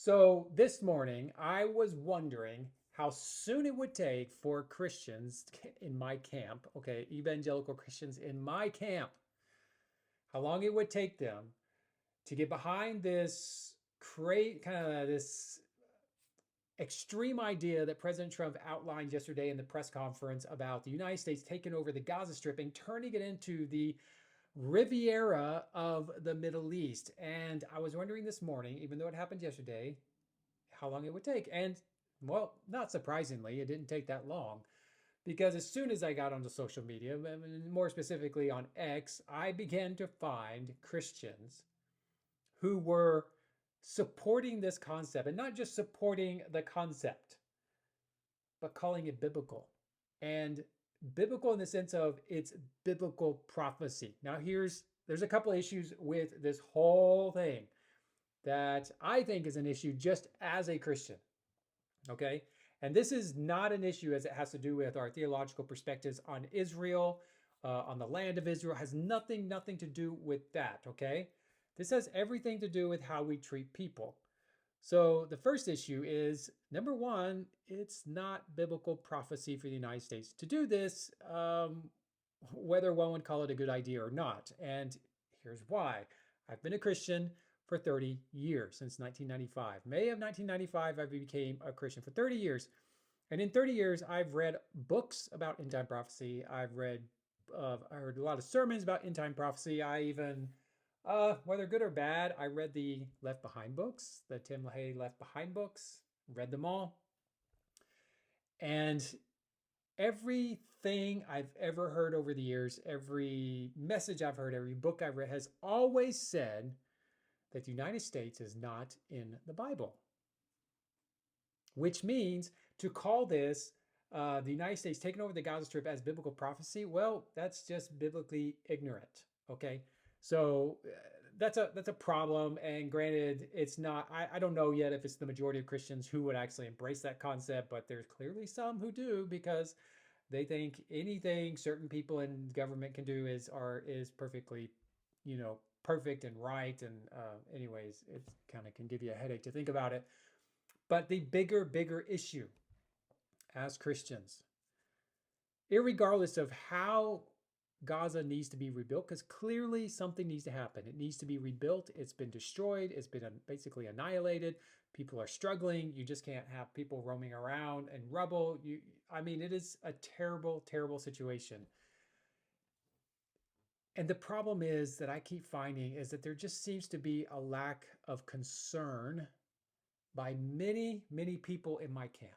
So this morning, I was wondering how soon it would take for Christians in my camp, okay, evangelical Christians in my camp, how long it would take them to get behind this this extreme idea that President Trump outlined yesterday in the press conference about the United States taking over the Gaza Strip and turning it into the Riviera of the Middle East. And I was wondering this morning, even though it happened yesterday, how long it would take. And well, not surprisingly, it didn't take that long because as soon as I got onto social media, more specifically on X, I began to find Christians who were supporting this concept and not just supporting the concept, but calling it biblical. And biblical in the sense of it's biblical prophecy. Now, there's a couple of issues with this whole thing that I think is an issue just as a Christian. Okay. And this is not an issue as it has to do with our theological perspectives on Israel, on the land of Israel. It has nothing to do with that. Okay. This has everything to do with how we treat people. So the first issue is number one, it's not biblical prophecy for the United States to do this, whether one would call it a good idea or not. And here's why. I've been a Christian for 30 years, since 1995. May of 1995, I became a Christian for 30 years. And in 30 years, I've read books about end time prophecy. I heard a lot of sermons about end time prophecy. I even, whether good or bad, I read the Left Behind books, the Tim LaHaye Left Behind books, read them all. And everything I've ever heard over the years, every message I've heard, every book I've read has always said that the United States is not in the Bible, which means to call this the United States taking over the Gaza Strip as biblical prophecy, well, that's just biblically ignorant. Okay, so that's a problem. And granted, it's not. I don't know yet if it's the majority of Christians who would actually embrace that concept, but there's clearly some who do because they think anything certain people in government can do is perfectly, perfect and right. And anyways, it kind of can give you a headache to think about it. But the bigger issue as Christians, irregardless of how Gaza needs to be rebuilt, because clearly something needs to happen. It needs to be rebuilt. It's been destroyed. It's been basically annihilated. People are struggling. You just can't have people roaming around and rubble. It is a terrible situation. And the problem is that I keep finding is that there just seems to be a lack of concern by many people in my camp.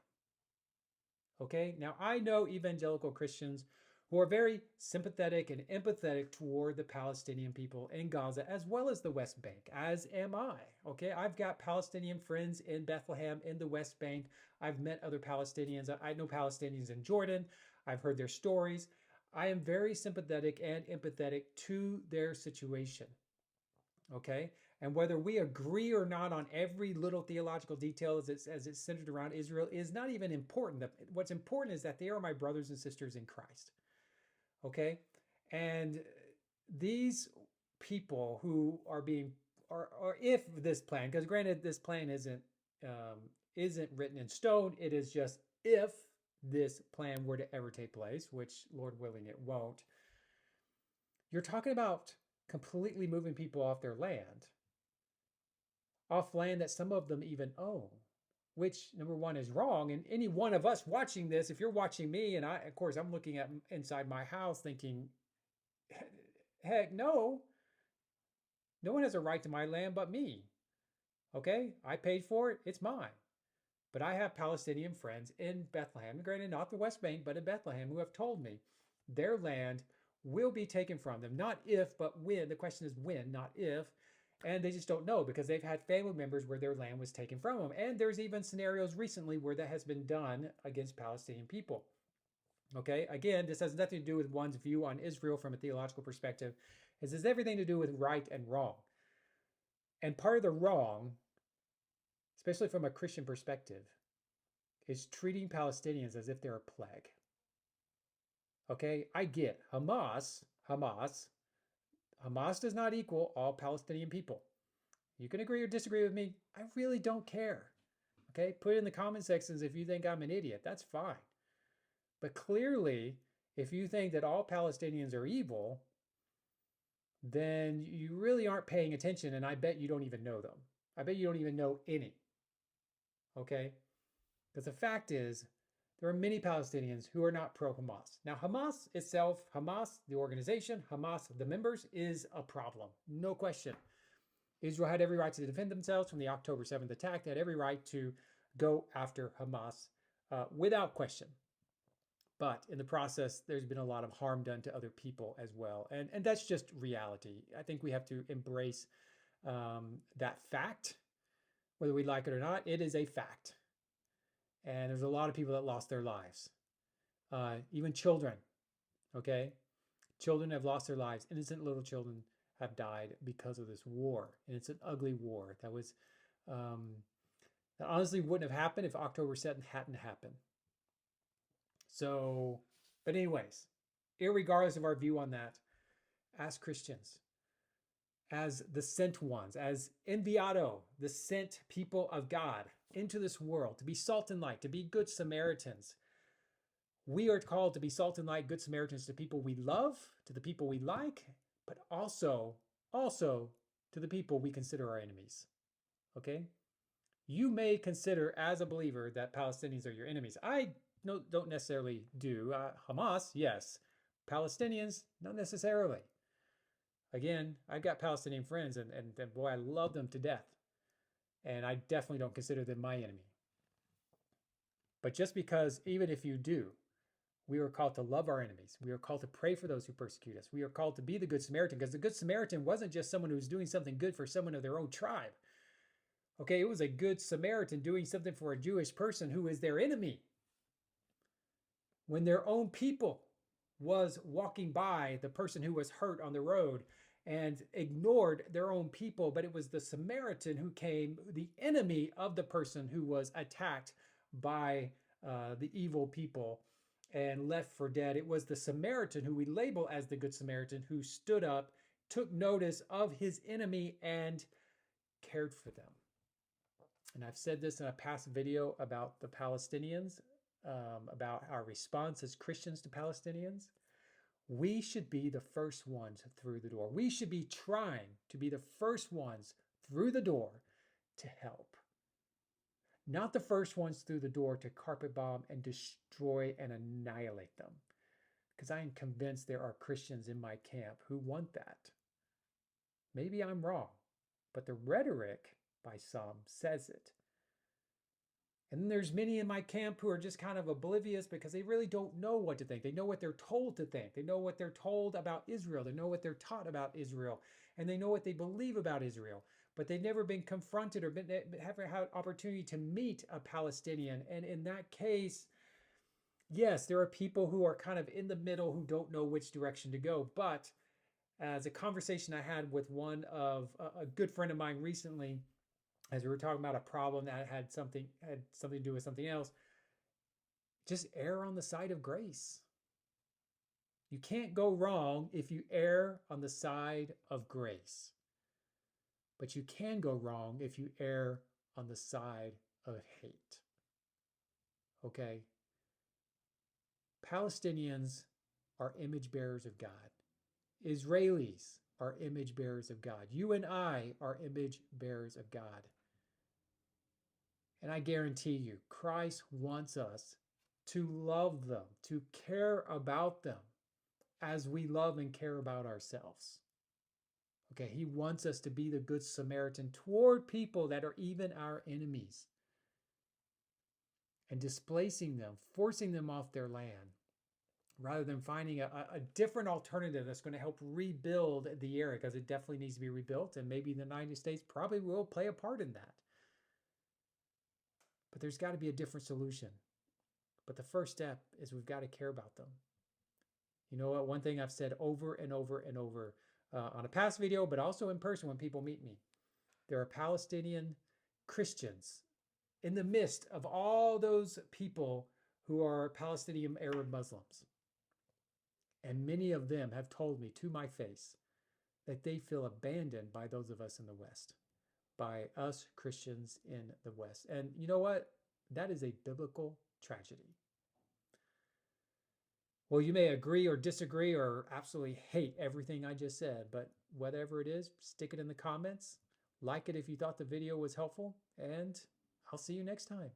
Okay, now I know evangelical Christians who are very sympathetic and empathetic toward the Palestinian people in Gaza as well as the West Bank, as am I. Okay, I've got Palestinian friends in Bethlehem, in the West Bank. I've met other Palestinians. I know Palestinians in Jordan. I've heard their stories. I am very sympathetic and empathetic to their situation. Okay, and whether we agree or not on every little theological detail as it's centered around Israel is not even important. What's important is that they are my brothers and sisters in Christ. Okay, and these people who are being, or if this plan, because granted this plan isn't written in stone, it is just if this plan were to ever take place, which Lord willing it won't. You're talking about completely moving people off their land, off land that some of them even own, which number one is wrong. And any one of us watching this, if you're watching me, and of course, I'm looking at inside my house thinking, heck no, no one has a right to my land but me. Okay, I paid for it, it's mine. But I have Palestinian friends in Bethlehem, granted not the West Bank, but in Bethlehem, who have told me their land will be taken from them. Not if, but when. The question is when, not if. And they just don't know because they've had family members where their land was taken from them. And there's even scenarios recently where that has been done against Palestinian people. Okay, again, this has nothing to do with one's view on Israel from a theological perspective. This has everything to do with right and wrong. And part of the wrong, especially from a Christian perspective, is treating Palestinians as if they're a plague. Okay, I get Hamas does not equal all Palestinian people. You can agree or disagree with me. I really don't care. Okay, put it in the comment sections if you think I'm an idiot. That's fine. But clearly, if you think that all Palestinians are evil, then you really aren't paying attention, and I bet you don't even know them. I bet you don't even know any. Okay? Because the fact is, there are many Palestinians who are not pro-Hamas. Now, Hamas itself, Hamas, the organization, Hamas, the members, is a problem. No question. Israel had every right to defend themselves from the October 7th attack. They had every right to go after Hamas without question. But in the process, there's been a lot of harm done to other people as well. And that's just reality. I think we have to embrace that fact, whether we like it or not. It is a fact. And there's a lot of people that lost their lives, even children. Okay, children have lost their lives. Innocent little children have died because of this war, and it's an ugly war. That was that honestly wouldn't have happened if October 7th hadn't happened. So, but anyways, irregardless of our view on that, as Christians, as the sent ones, as Enviado, the sent people of God into this world, to be salt and light, to be good Samaritans, we are called to be salt and light, good Samaritans to people we love, to the people we like, but also to the people we consider our enemies. Okay? You may consider as a believer that Palestinians are your enemies. I don't necessarily do. Hamas, yes. Palestinians, not necessarily. Again, I've got Palestinian friends, and boy, I love them to death. And I definitely don't consider them my enemy. But just because, even if you do, we are called to love our enemies. We are called to pray for those who persecute us. We are called to be the Good Samaritan, because the Good Samaritan wasn't just someone who was doing something good for someone of their own tribe. Okay, it was a Good Samaritan doing something for a Jewish person who is their enemy. When their own people was walking by the person who was hurt on the road and ignored their own people, but it was the Samaritan who came, the enemy of the person who was attacked by the evil people and left for dead. It was the Samaritan who we label as the Good Samaritan who stood up, took notice of his enemy, and cared for them. And I've said this in a past video about the Palestinians, about our response as Christians to Palestinians. We should be the first ones through the door. We should be trying to be the first ones through the door to help. Not the first ones through the door to carpet bomb and destroy and annihilate them. Because I am convinced there are Christians in my camp who want that. Maybe I'm wrong, but the rhetoric by some says it. And then there's many in my camp who are just kind of oblivious because they really don't know what to think. They know what they're told to think. They know what they're told about Israel. They know what they're taught about Israel. And they know what they believe about Israel. But they've never been confronted or haven't had opportunity to meet a Palestinian. And in that case, yes, there are people who are kind of in the middle who don't know which direction to go. But as a conversation I had with one of a good friend of mine recently, as we were talking about a problem that had something to do with something else, just err on the side of grace. You can't go wrong if you err on the side of grace. But you can go wrong if you err on the side of hate. Okay? Palestinians are image bearers of God. Israelis are image bearers of God. You and I are image bearers of God. And I guarantee you, Christ wants us to love them, to care about them as we love and care about ourselves. Okay, he wants us to be the Good Samaritan toward people that are even our enemies and displacing them, forcing them off their land, rather than finding a different alternative that's going to help rebuild the area, because it definitely needs to be rebuilt, and maybe the United States probably will play a part in that. But there's got to be a different solution. But the first step is we've got to care about them. You know what? One thing I've said over and over and over on a past video, but also in person when people meet me, there are Palestinian Christians in the midst of all those people who are Palestinian Arab Muslims. And many of them have told me to my face that they feel abandoned by those of us in the West, by us Christians in the West. And you know what? That is a biblical tragedy. Well, you may agree or disagree or absolutely hate everything I just said, but whatever it is, stick it in the comments. Like it if you thought the video was helpful, and I'll see you next time.